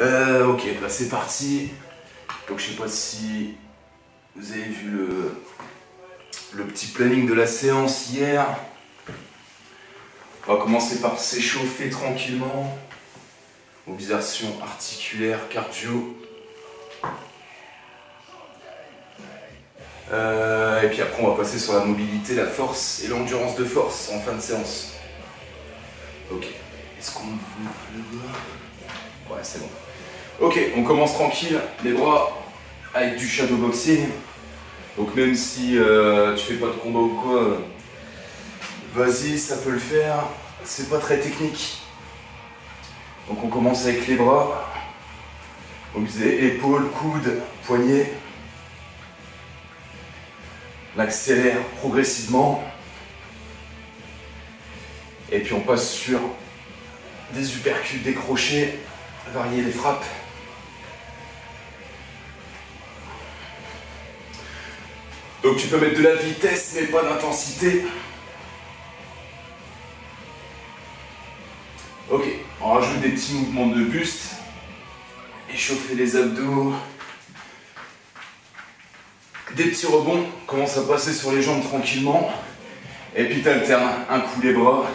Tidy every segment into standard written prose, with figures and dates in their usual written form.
Ok, bah c'est parti. Donc je sais pas si vous avez vu le petit planning de la séance hier. On va commencer par s'échauffer tranquillement. Mobilisation articulaire, cardio. Et puis après on va passer sur la mobilité, la force et l'endurance de force en fin de séance. Ok. Est-ce qu'on ouvre le bras? Ouais, c'est bon. Ok, on commence tranquille, les bras avec du shadow boxing. Donc même si tu fais pas de combat ou quoi, vas-y, ça peut le faire. C'est pas très technique. Donc on commence avec les bras. Donc vous avez épaules, coudes, poignets. On accélère progressivement. Et puis on passe sur des uppercuts, des crochets, varier les frappes. Donc tu peux mettre de la vitesse mais pas d'intensité. Ok, on rajoute des petits mouvements de buste. Échauffer les abdos. Des petits rebonds, commence à passer sur les jambes tranquillement. Et puis tu alternes un coup les bras,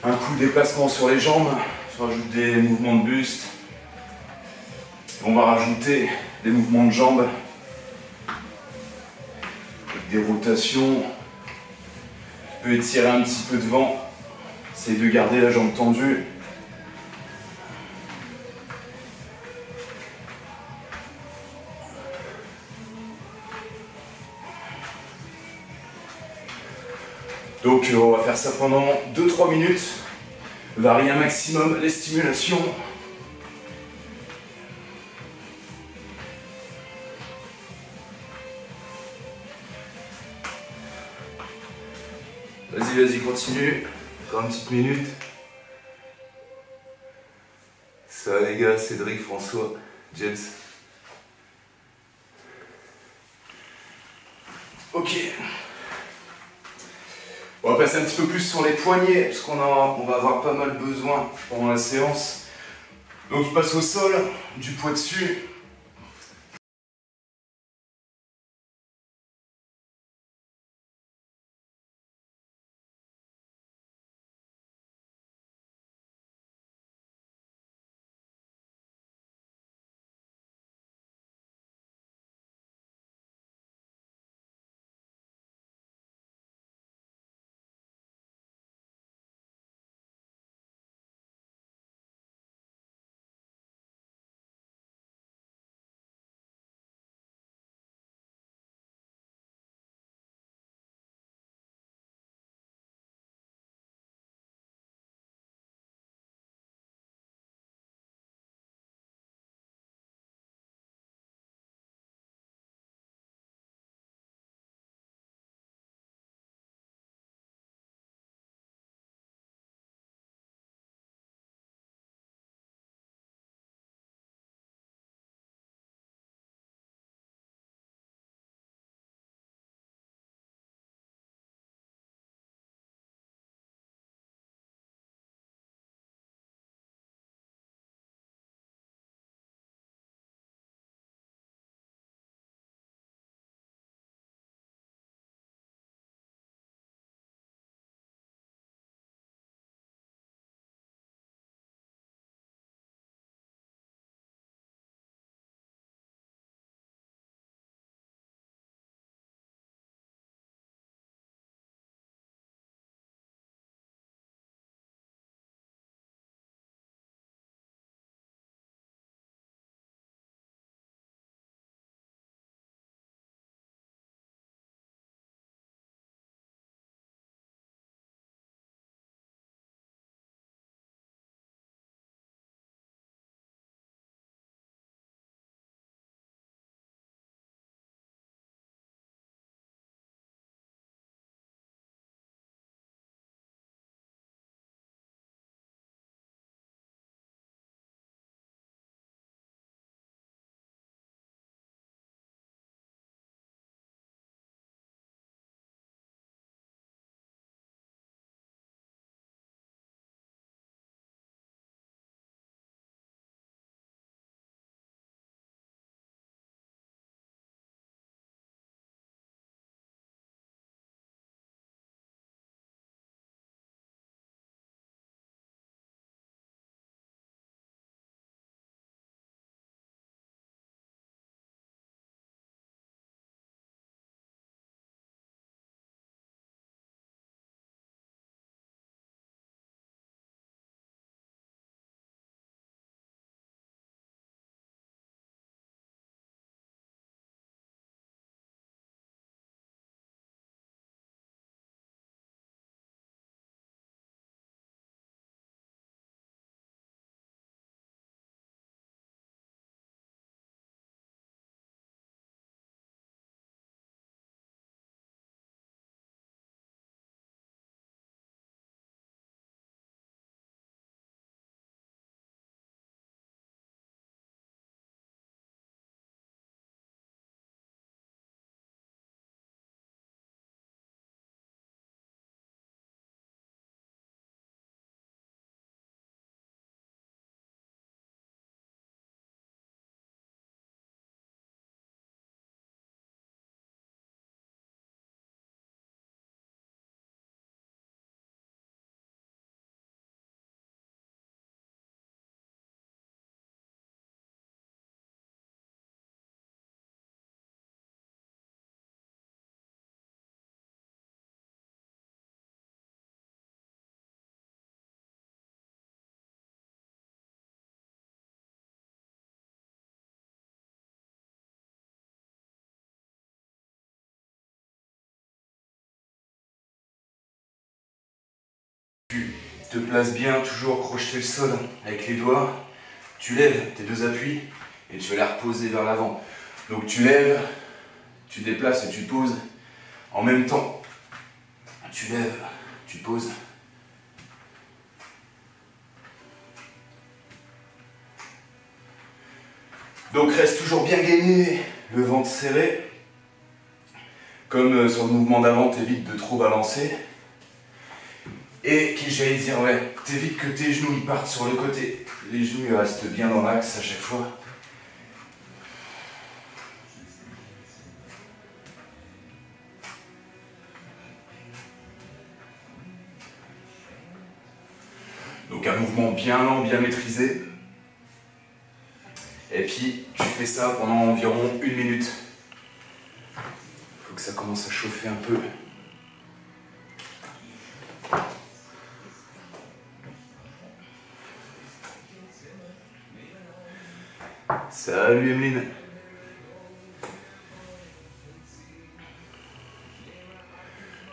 un coup déplacement sur les jambes. Tu rajoutes des mouvements de buste. On va rajouter des mouvements de jambes. Avec des rotations. Tu peux étirer un petit peu devant. Essaye de garder la jambe tendue. Donc on va faire ça pendant 2-3 minutes. Varier un maximum les stimulations. Vas-y, continue. Encore une petite minute. Ça va les gars, Cédric, François, James. Ok. On va passer un petit peu plus sur les poignets, parce on va avoir pas mal besoin pendant la séance. Donc je passe au sol, du poids dessus. Tu te places bien, toujours crocheter le sol avec les doigts. Tu lèves tes deux appuis et tu vas les reposer vers l'avant. Donc tu lèves, tu déplaces et tu poses en même temps. Tu lèves, tu poses. Donc reste toujours bien gainé, le ventre serré. Comme sur le mouvement d'avant, t'évites de trop balancer. Et j'allais dire, ouais, t'évites que tes genoux ils partent sur le côté. Les genoux ils restent bien dans l'axe à chaque fois. Donc un mouvement bien lent, bien maîtrisé. Et puis tu fais ça pendant environ 1 minute. Il faut que ça commence à chauffer un peu. Salut Emeline.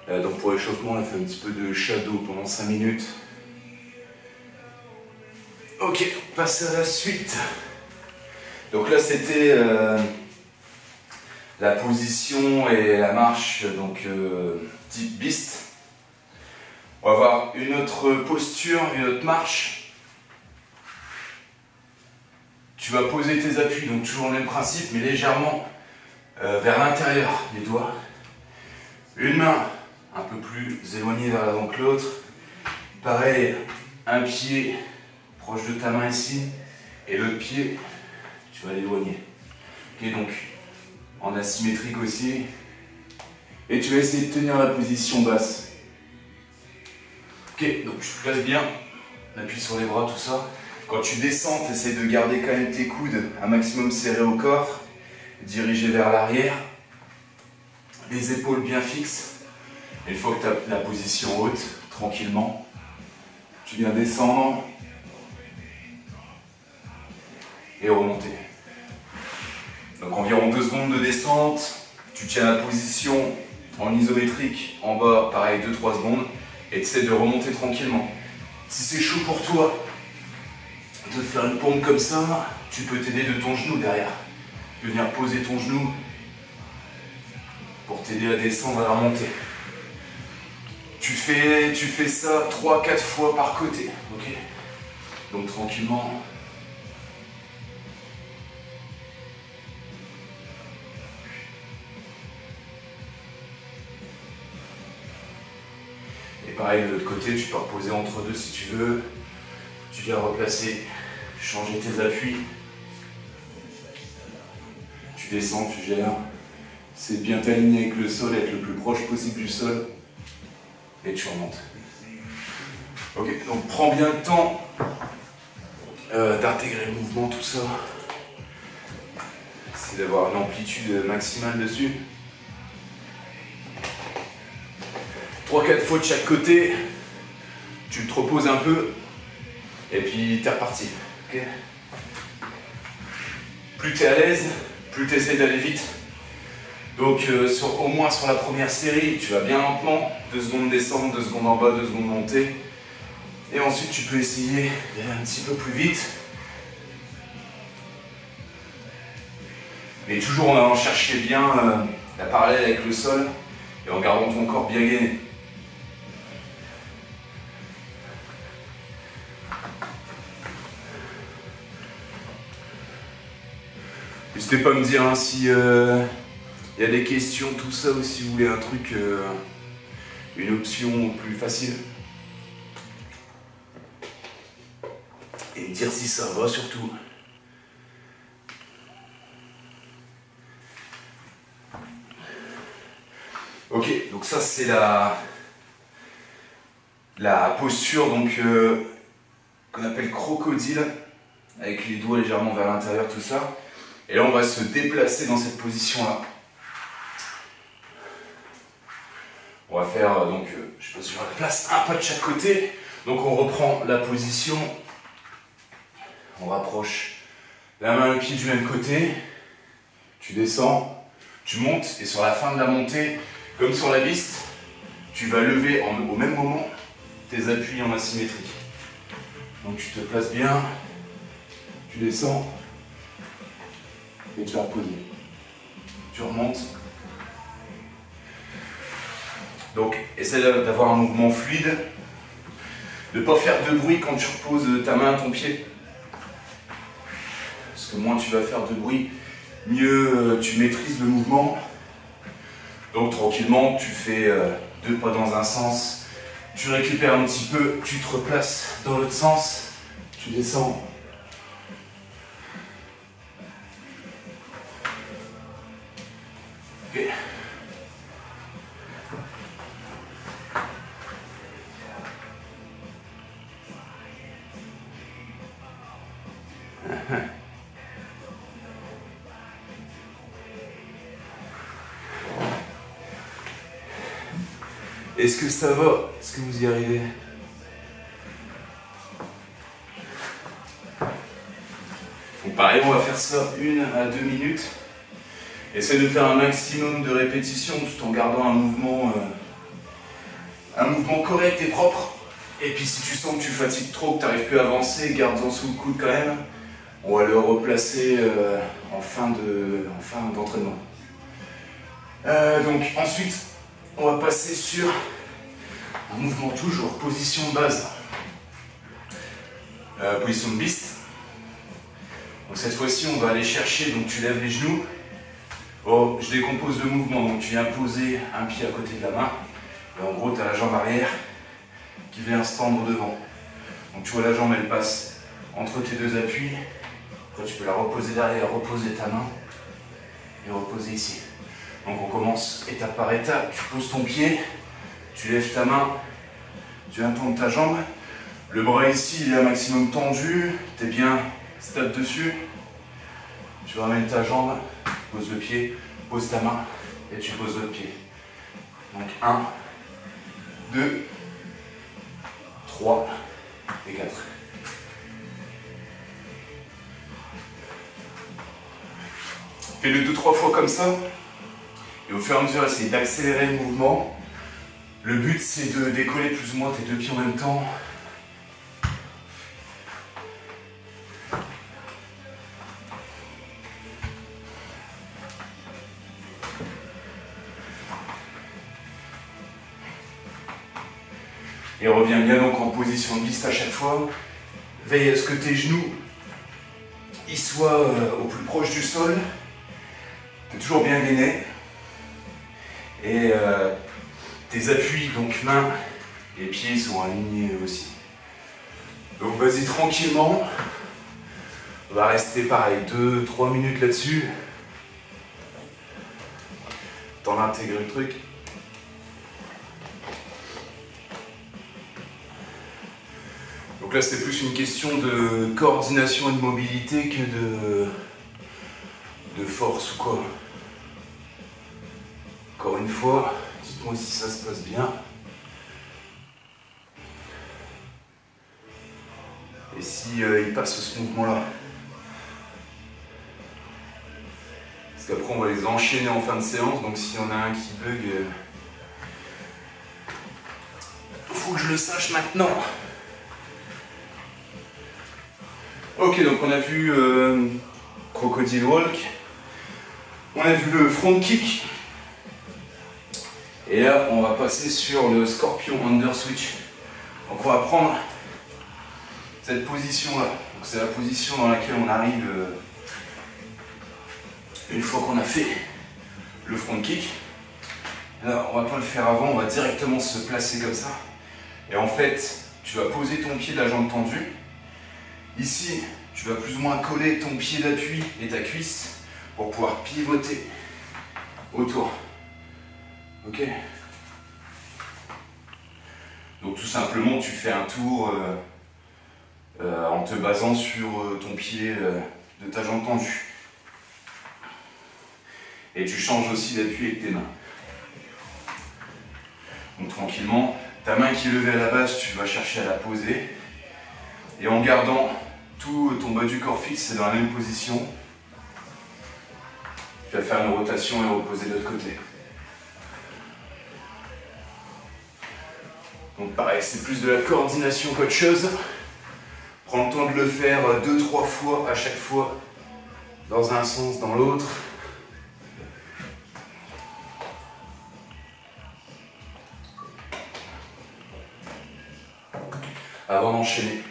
Donc pour l'échauffement, on a fait un petit peu de shadow pendant 5 minutes. Ok, on passe à la suite. Donc là c'était la position et la marche, donc type beast. On va voir une autre posture, une autre marche. Tu vas poser tes appuis, donc toujours le même principe, mais légèrement vers l'intérieur des doigts. Une main un peu plus éloignée vers l'avant que l'autre. Pareil, un pied proche de ta main ici, et l'autre pied, tu vas l'éloigner. Ok, donc en asymétrique aussi. Et tu vas essayer de tenir la position basse. Ok, donc tu te places bien, appuie sur les bras, tout ça. Quand tu descends, tu essaies de garder quand même tes coudes un maximum serrés au corps, dirigés vers l'arrière, les épaules bien fixes. Et une fois que tu as la position haute, tranquillement, tu viens descendre et remonter. Donc environ 2 secondes de descente, tu tiens la position en isométrique en bas, pareil 2-3 secondes, et tu essaies de remonter tranquillement. Si c'est chaud pour toi de faire une pompe comme ça, tu peux t'aider de ton genou derrière. Tu peux venir poser ton genou pour t'aider à descendre et à remonter. Tu fais ça 3-4 fois par côté, ok? Donc tranquillement. Et pareil, de l'autre côté, tu peux reposer entre deux si tu veux. Tu viens replacer, changer tes appuis. Tu descends, tu gères. C'est bien t'aligner avec le sol, être le plus proche possible du sol. Et tu remontes. Ok, donc prends bien le temps d'intégrer le mouvement, tout ça. Essaye d'avoir une amplitude maximale dessus. 3-4 fois de chaque côté. Tu te reposes un peu. Et puis t'es reparti. Okay, plus t'es à l'aise, plus tu essaies d'aller vite. Donc au moins sur la première série, tu vas bien lentement. 2 secondes descendre, 2 secondes en bas, 2 secondes monter. Et ensuite tu peux essayer d'aller un petit peu plus vite. Mais toujours en allant chercher bien la parallèle avec le sol et en gardant ton corps bien gainé. N'hésitez pas à me dire hein, si y a des questions, tout ça, ou si vous voulez un truc, une option plus facile. Et me dire si ça va surtout. Ok, donc ça c'est la posture donc qu'on appelle crocodile, avec les doigts légèrement vers l'intérieur, tout ça. Et là on va se déplacer dans cette position-là. On va faire donc, je sais pas si je place un pas de chaque côté. Donc on reprend la position, on rapproche la main et le pied du même côté, tu descends, tu montes et sur la fin de la montée, comme sur la piste, tu vas lever au même moment tes appuis en asymétrique. Donc tu te places bien, tu descends et tu vas reposer. Tu remontes. Donc essaie d'avoir un mouvement fluide, de ne pas faire de bruit quand tu reposes ta main à ton pied. Parce que moins tu vas faire de bruit, mieux tu maîtrises le mouvement. Donc tranquillement, tu fais 2 pas dans un sens, tu récupères un petit peu, tu te replaces dans l'autre sens, tu descends. Ok. Est-ce que ça va? Est-ce que vous y arrivez? Donc pareil, on va faire ça 1 à 2 minutes. Essaye de faire un maximum de répétitions tout en gardant un mouvement correct et propre. Et puis si tu sens que tu fatigues trop, que tu n'arrives plus à avancer, garde-en sous le coude quand même. On va le replacer en fin d'entraînement. Donc ensuite, on va passer sur un mouvement toujours, position de base. Position de beast. Donc cette fois-ci, on va aller chercher, donc tu lèves les genoux. Oh, je décompose le mouvement, donc tu viens poser un pied à côté de la main. Et en gros, tu as la jambe arrière qui vient se tendre devant. Donc tu vois la jambe, elle passe entre tes 2 appuis. Après, tu peux la reposer derrière, reposer ta main et reposer ici. Donc on commence étape par étape. Tu poses ton pied, tu lèves ta main, tu viens tendre ta jambe. Le bras ici, il est un maximum tendu. Tu es bien stable dessus. Tu ramènes ta jambe, tu poses le pied, pose ta main et tu poses l'autre pied. Donc 1, 2, 3 et 4. Fais-le 2-3 fois comme ça. Et au fur et à mesure, essaye d'accélérer le mouvement. Le but, c'est de décoller plus ou moins tes 2 pieds en même temps. Et reviens bien donc en position de beast à chaque fois. Veille à ce que tes genoux ils soient au plus proche du sol. Tu es toujours bien gainé. Et tes appuis, donc mains et pieds, sont alignés aussi. Donc vas-y tranquillement. On va rester pareil 2-3 minutes là-dessus. T'en intègres le truc. Donc là, c'est plus une question de coordination et de mobilité que de force ou quoi. Encore une fois, dites-moi si ça se passe bien. Et si il passe ce mouvement-là. Parce qu'après, on va les enchaîner en fin de séance. Donc s'il y en a un qui bug, faut que je le sache maintenant. Ok, donc on a vu Crocodile Walk, on a vu le front kick, et là on va passer sur le Scorpion Under Switch. Donc on va prendre cette position là, c'est la position dans laquelle on arrive une fois qu'on a fait le front kick. Là on va pas le faire avant, on va directement se placer comme ça, et en fait tu vas poser ton pied de la jambe tendue. Ici, tu vas plus ou moins coller ton pied d'appui et ta cuisse pour pouvoir pivoter autour. Ok? Donc tout simplement, tu fais un tour en te basant sur ton pied de ta jambe tendue. Et tu changes aussi d'appui avec tes mains. Donc tranquillement, ta main qui est levée à la base, tu vas chercher à la poser. Et en gardant tout ton bas du corps fixe, c'est dans la même position. Tu vas faire une rotation et reposer de l'autre côté. Donc pareil, c'est plus de la coordination qu'autre chose. Prends le temps de le faire 2-3 fois à chaque fois, dans un sens, dans l'autre. Avant d'enchaîner.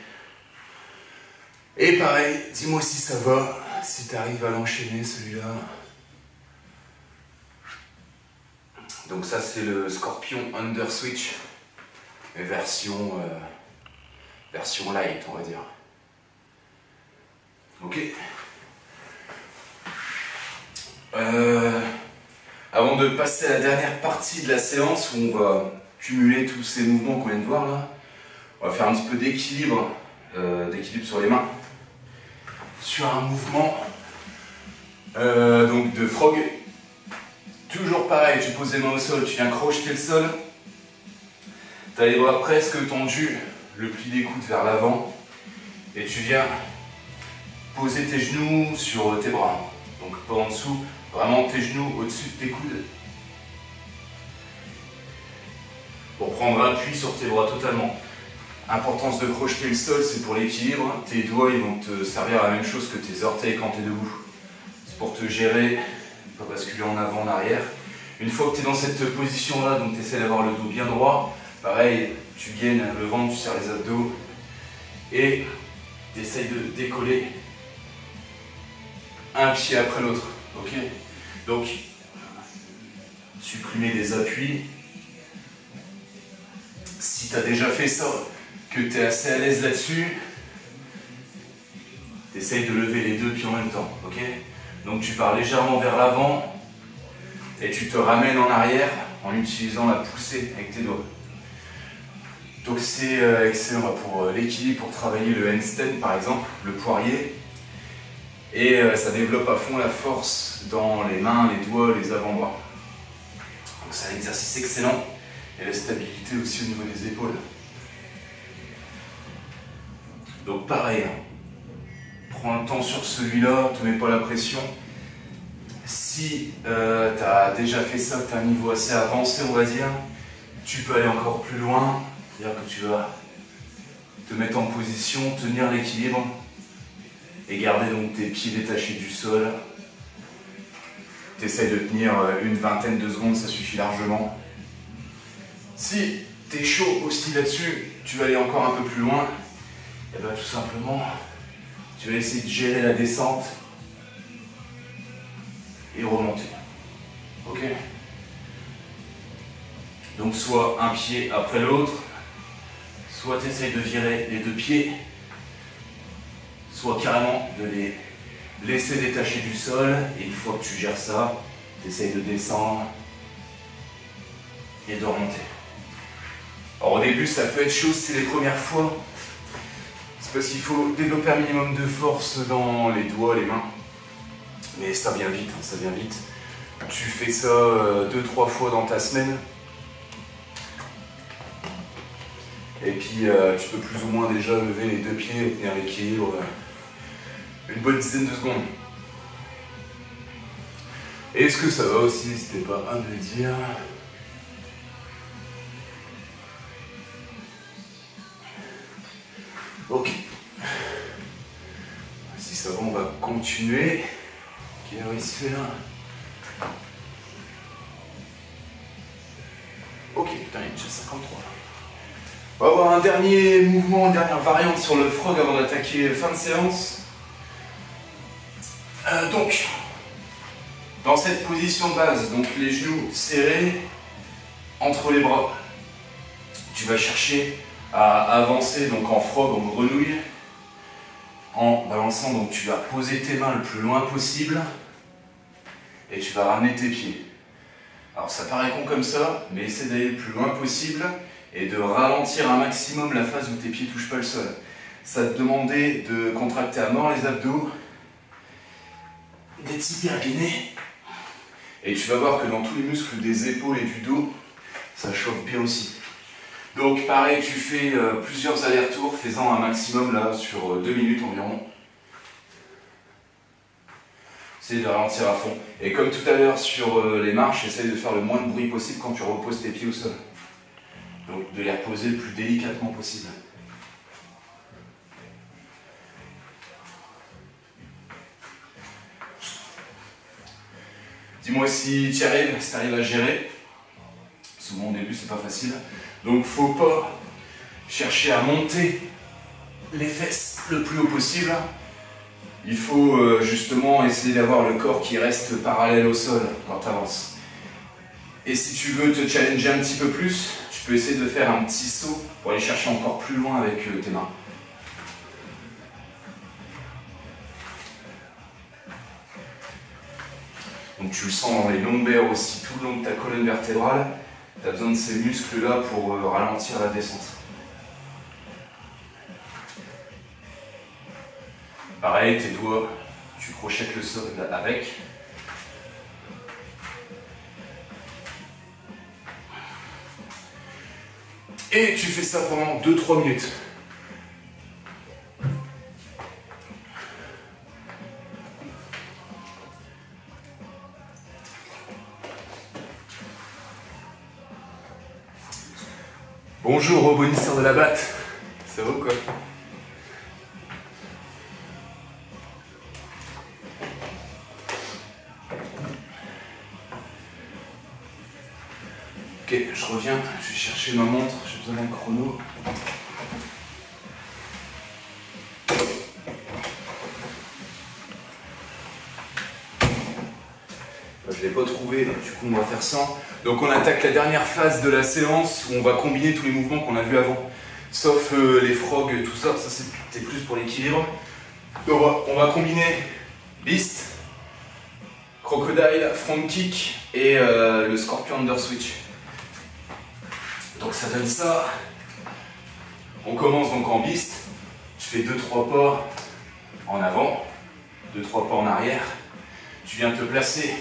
Et pareil, dis-moi si ça va, si tu arrives à l'enchaîner celui-là. Donc ça c'est le Scorpion Under Switch, version light on va dire. Ok. Avant de passer à la dernière partie de la séance où on va cumuler tous ces mouvements qu'on vient de voir là, on va faire un petit peu d'équilibre sur les mains. Sur un mouvement donc de frog. Toujours pareil, tu poses les mains au sol, tu viens crocheter le sol. Tu as les bras presque tendus, le pli des coudes vers l'avant. Et tu viens poser tes genoux sur tes bras. Donc pas en dessous, vraiment tes genoux au-dessus de tes coudes. Pour prendre appui sur tes bras totalement. Importance de crocheter le sol, c'est pour l'équilibre. Tes doigts ils vont te servir à la même chose que tes orteils quand tu es debout. C'est pour te gérer, ne pas basculer en avant, en arrière. Une fois que tu es dans cette position-là, donc tu essaies d'avoir le dos bien droit, pareil, tu gaines le ventre, tu serres les abdos et tu essaies de décoller un pied après l'autre. Ok? Donc, supprimer des appuis. Si tu as déjà fait ça, que tu es assez à l'aise là-dessus, tu essayes de lever les deux pieds en même temps. Ok? Donc tu pars légèrement vers l'avant et tu te ramènes en arrière en utilisant la poussée avec tes doigts. Donc c'est excellent pour l'équilibre, pour travailler le handstand par exemple, le poirier. Et ça développe à fond la force dans les mains, les doigts, les avant-bras. Donc c'est un exercice excellent. Et la stabilité aussi au niveau des épaules. Donc pareil, prends le temps sur celui-là, ne te mets pas la pression. Si tu as déjà fait ça, que tu as un niveau assez avancé on va dire, tu peux aller encore plus loin. C'est-à-dire que tu vas te mettre en position, tenir l'équilibre et garder donc tes pieds détachés du sol. Tu essaies de tenir une vingtaine de secondes, ça suffit largement. Si tu es chaud aussi là-dessus, tu vas aller encore un peu plus loin, et bien tout simplement, tu vas essayer de gérer la descente et remonter. Ok? Donc soit un pied après l'autre, soit tu essayes de virer les deux pieds, soit carrément de les laisser détacher du sol, et une fois que tu gères ça, tu essayes de descendre et de remonter. Alors au début ça peut être chaud, c'est les premières fois. C'est parce qu'il faut développer un minimum de force dans les doigts, les mains. Mais ça vient vite, ça vient vite. Tu fais ça 2-3 fois dans ta semaine. Et puis tu peux plus ou moins déjà lever les deux pieds et tenir l'équilibre une bonne dizaine de secondes. Est-ce que ça va aussi? N'hésitez pas à me le dire. Ok. Si ça va, on va continuer. Quelle heure il se fait là? Ok, putain, il est déjà 53. On va avoir un dernier mouvement, une dernière variante sur le frog avant d'attaquer fin de séance. Donc, dans cette position de base, donc les genoux serrés entre les bras, tu vas chercher à avancer donc en frog, en grenouille, en balançant, donc tu vas poser tes mains le plus loin possible et tu vas ramener tes pieds. Alors ça paraît con comme ça, mais essaie d'aller le plus loin possible et de ralentir un maximum la phase où tes pieds ne touchent pas le sol. Ça va te demander de contracter à mort les abdos, d'être hyper gainé, et tu vas voir que dans tous les muscles des épaules et du dos, ça chauffe bien aussi. Donc pareil, tu fais plusieurs allers-retours, fais-en un maximum là sur 2 minutes environ. Essaye de ralentir à fond. Et comme tout à l'heure sur les marches, essaye de faire le moins de bruit possible quand tu reposes tes pieds au sol. Donc de les reposer le plus délicatement possible. Dis-moi si tu arrives, si tu arrives à gérer. Souvent au début c'est pas facile. Donc faut pas chercher à monter les fesses le plus haut possible. Il faut justement essayer d'avoir le corps qui reste parallèle au sol quand tu avances. Et si tu veux te challenger un petit peu plus, tu peux essayer de faire un petit saut pour aller chercher encore plus loin avec tes mains. Donc tu le sens dans les lombaires aussi, tout le long de ta colonne vertébrale. Tu as besoin de ces muscles-là pour ralentir la descente. Pareil, tes doigts, tu crochettes le sol avec. Et tu fais ça pendant 2-3 minutes. Bonjour, rebondisseur de la batte. Ça va ou quoi? Ok, je reviens, je vais chercher ma montre, j'ai besoin d'un chrono. Je ne l'ai pas trouvé, donc du coup on va faire ça. Donc on attaque la dernière phase de la séance où on va combiner tous les mouvements qu'on a vus avant. Sauf les frogs, tout ça, ça c'était plus pour l'équilibre. Donc on va combiner beast, crocodile, front kick et le scorpion under switch. Donc ça donne ça. On commence donc en beast. Tu fais 2-3 pas en avant, 2-3 pas en arrière. Tu viens te placer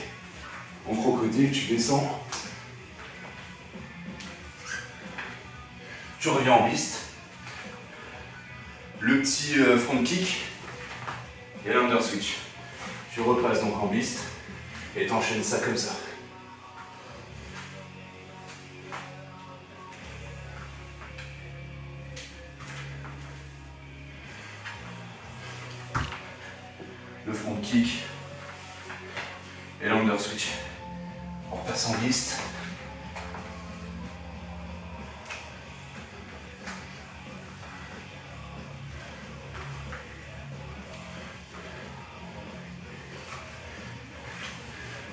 en crocodile, tu descends. Tu reviens en beast. Le petit front kick et l'under switch. Tu repasses donc en beast et t'enchaînes ça comme ça. Le front kick et l'under switch. On repasse en beast.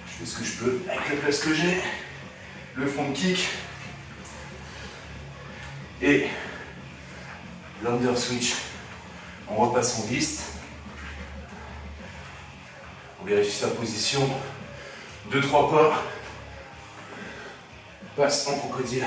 Je fais ce que je peux avec la place que j'ai. Le front kick et l'under switch. On repasse en beast. On vérifie sa position. 2-3 pas. Passe en crocodile.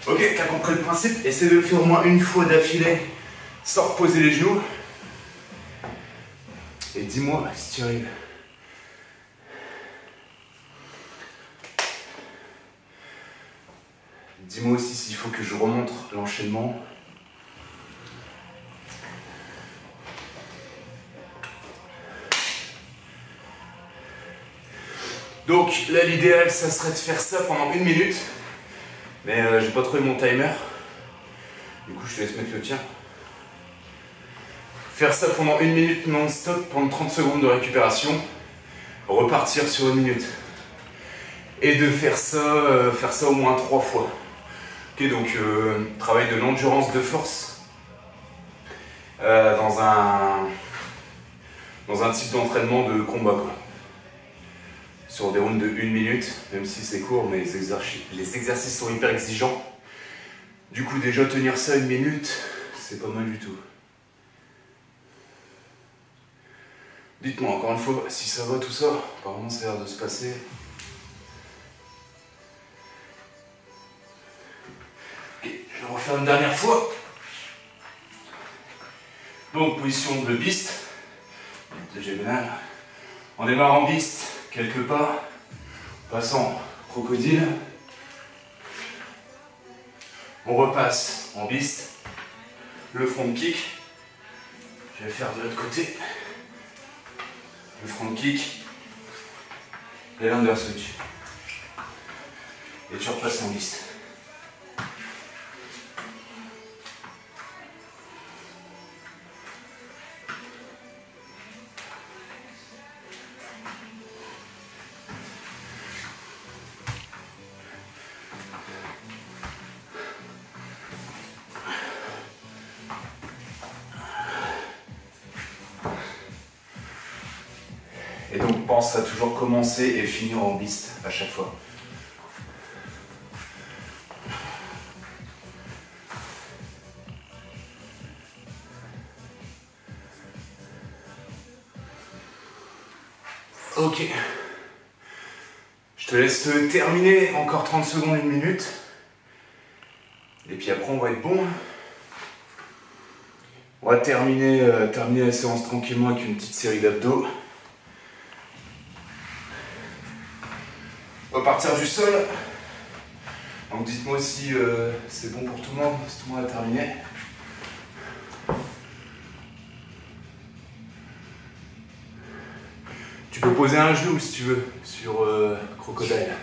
Ok, t'as compris le principe, essaie de le faire au moins une fois d'affilée sans reposer les genoux. Et dis-moi si tu arrives. Dis-moi aussi s'il faut que je remonte l'enchaînement. Donc là l'idéal ça serait de faire ça pendant 1 minute. Mais j'ai pas trouvé mon timer. Du coup je te laisse mettre le tien. Faire ça pendant 1 minute non-stop, prendre 30 secondes de récupération. Repartir sur 1 minute. Et de faire ça au moins 3 fois. Ok, donc travail de l'endurance de force dans un type d'entraînement de combat quoi. Sur des rounds de 1 minute, même si c'est court, mais les exercices sont hyper exigeants. Du coup déjà tenir ça 1 minute, c'est pas mal du tout. Dites-moi encore une fois si ça va tout ça, apparemment ça a l'air de se passer. Je vais refaire une dernière fois. Donc position de beast, de diagonale. On démarre en beast, quelques pas, passant crocodile, On repasse en biste. Le front kick. Je vais faire de l'autre côté. Le front kick. Et l'under switch. Et tu repasses en biste. Et donc pense à toujours commencer et finir en biste à chaque fois. Ok. Je te laisse terminer, encore 30 secondes, 1 minute. Et puis après on va être bon. On va terminer la séance tranquillement avec une petite série d'abdos. On va partir du sol. Donc dites-moi si c'est bon pour tout le monde, si tout le monde a terminé. Tu peux poser un genou si tu veux sur crocodile.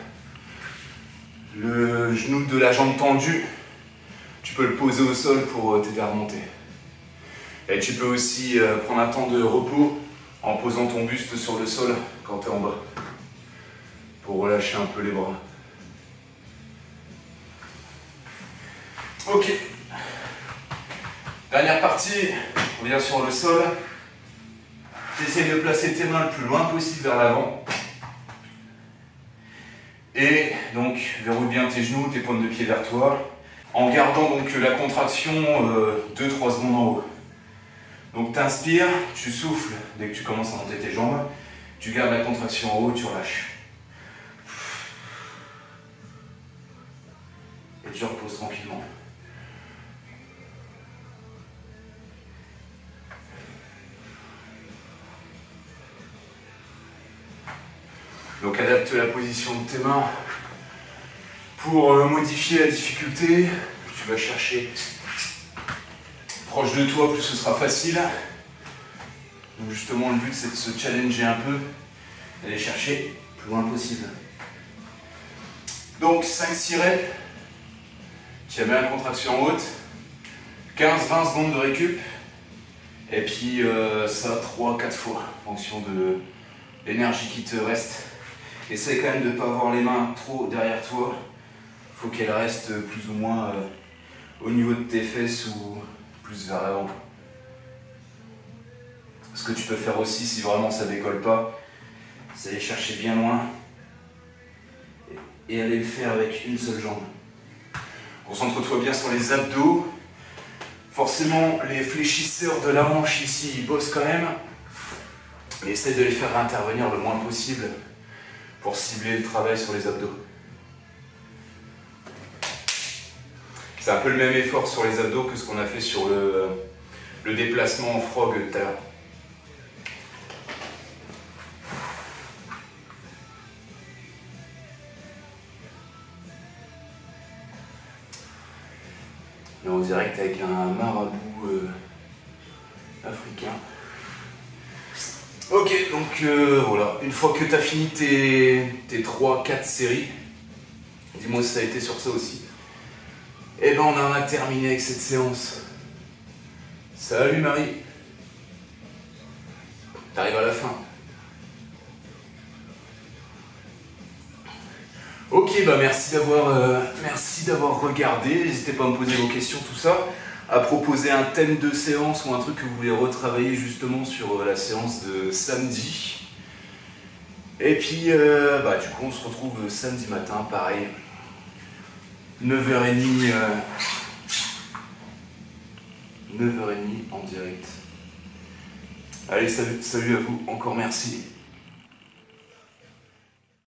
Le genou de la jambe tendue, tu peux le poser au sol pour t'aider à remonter. Et tu peux aussi prendre un temps de repos en posant ton buste sur le sol quand tu es en bas, pour relâcher un peu les bras. Ok. Dernière partie, on revient sur le sol. Tu essaies de placer tes mains le plus loin possible vers l'avant. Et donc, verrouille bien tes genoux, tes pointes de pied vers toi, en gardant donc la contraction 2-3 secondes en haut. Donc, tu inspires, tu souffles dès que tu commences à monter tes jambes, tu gardes la contraction en haut, tu relâches. Et tu reposes tranquillement. Donc adapte la position de tes mains pour modifier la difficulté. Tu vas chercher proche de toi, plus ce sera facile. Donc justement le but c'est de se challenger un peu, d'aller chercher le plus loin possible. Donc 5-6 reps, tu as bien la contraction haute, 15-20 secondes de récup, et puis ça 3-4 fois en fonction de l'énergie qui te reste. Essaye quand même de ne pas avoir les mains trop derrière toi. Il faut qu'elles restent plus ou moins au niveau de tes fesses ou plus vers l'avant. Ce que tu peux faire aussi si vraiment ça ne décolle pas, c'est aller chercher bien loin et aller le faire avec une seule jambe. Concentre-toi bien sur les abdos. Forcément, les fléchisseurs de la hanche ici, ils bossent quand même. Mais essaye de les faire intervenir le moins possible pour cibler le travail sur les abdos. C'est un peu le même effort sur les abdos que ce qu'on a fait sur le déplacement en frog tout à l'heure. Et en direct avec un marabout africain. Ok, donc voilà, une fois que tu as fini tes 3-4 séries, dis-moi si ça a été sur ça aussi, et ben on en a terminé avec cette séance. Salut Marie, t'arrives à la fin. Ok, bah merci d'avoir regardé, n'hésitez pas à me poser vos questions, tout ça, à proposer un thème de séance ou un truc que vous voulez retravailler justement sur la séance de samedi. Et puis, du coup, on se retrouve samedi matin, pareil, 9h30, 9h30 en direct. Allez, salut à vous, encore merci.